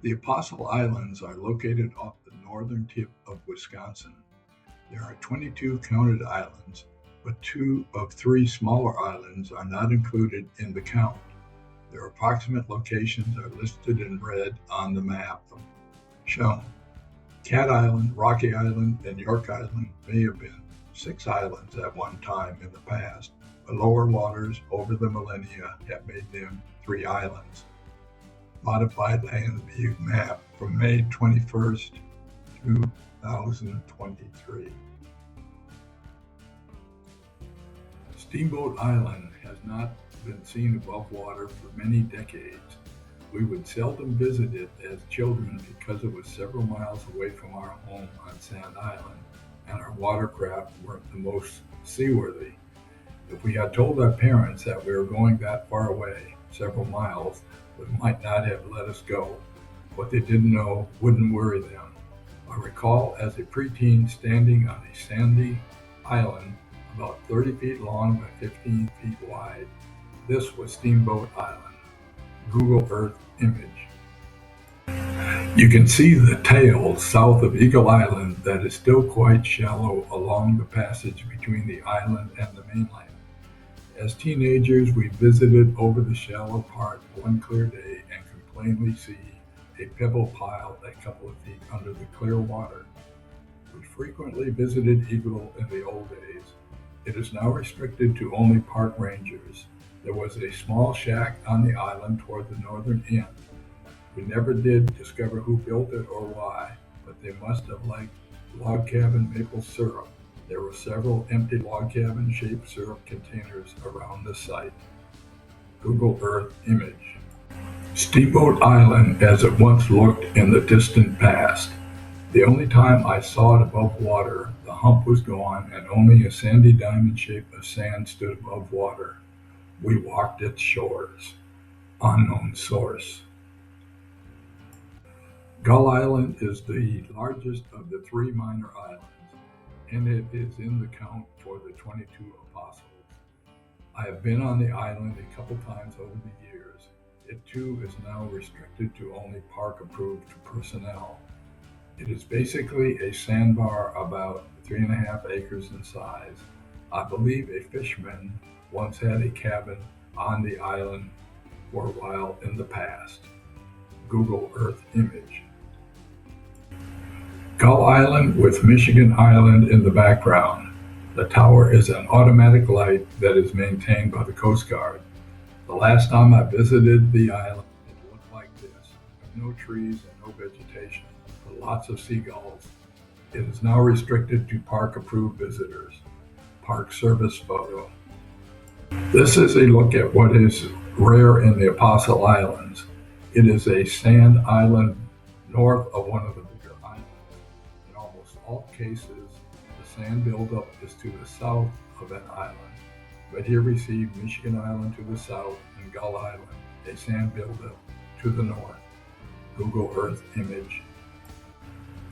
The Apostle Islands are located off the northern tip of Wisconsin. There are 22 counted islands, but 2 of 3 smaller islands are not included in the count. Their approximate locations are listed in red on the map shown. Cat Island, Rocky Island, and York Island may have been 6 islands at one time in the past, but lower waters over the millennia have made them 3 islands. Modified Land View map from May 21st, 2023. Steamboat Island has not been seen above water for many decades. We would seldom visit it as children because it was several miles away from our home on Sand Island, and our watercraft weren't the most seaworthy. If we had told our parents that we were going that far away, several miles, they might not have let us go. What they didn't know wouldn't worry them. I recall as a preteen standing on a sandy island about 30 feet long by 15 feet wide. This was Steamboat Island. Google Earth image. You can see the tail south of Eagle Island that is still quite shallow along the passage between the island and the mainland. As teenagers, we visited over the shallow part one clear day and could plainly see a pebble pile a couple of feet under the clear water. We frequently visited Eagle in the old days. It is now restricted to only park rangers. There was a small shack on the island toward the northern end. We never did discover who built it or why, but they must have liked log cabin maple syrup. There were several empty log cabin shaped syrup containers around the site. Google Earth image. Steamboat Island as it once looked in the distant past. The only time I saw it above water, the hump was gone and only a sandy diamond shape of sand stood above water. We walked its shores. Unknown source. Gull Island is the largest of the 3 minor islands, and it is in the count for the 22 apostles. I have been on the island a couple times over the years. It too is now restricted to only park-approved personnel. It is basically a sandbar about 3.5 acres in size. I believe a fisherman once had a cabin on the island for a while in the past. Google Earth image. Gull Island with Michigan Island in the background. The tower is an automatic light that is maintained by the Coast Guard. The last time I visited the island, it looked like this, with no trees and no vegetation, but lots of seagulls. It is now restricted to park-approved visitors. Park Service photo. This is a look at what is rare in the Apostle Islands. It is a sand island north of one of the bigger islands. In almost all cases, the sand buildup is to the south of an island. But here we see Michigan Island to the south and Gull Island, a sand buildup to the north. Google Earth image.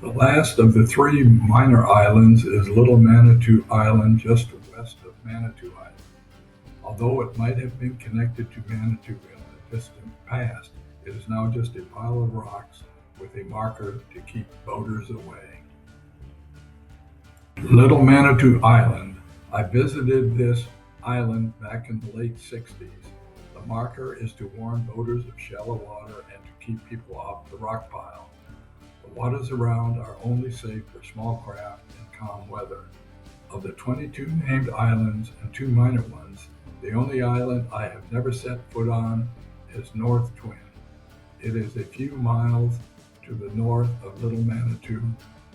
The last of the 3 minor islands is Little Manitou Island just west of Manitou Island. Although it might have been connected to Manitou in the distant past, it is now just a pile of rocks with a marker to keep boaters away. Little Manitou Island. I visited this island back in the late 60s. The marker is to warn boaters of shallow water and to keep people off the rock pile. The waters around are only safe for small craft in calm weather. Of the 22 named islands and 2 minor ones, the only island I have never set foot on is North Twin. It is a few miles to the north of Little Manitou,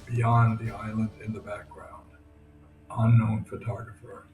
beyond the island in the background. Unknown photographer.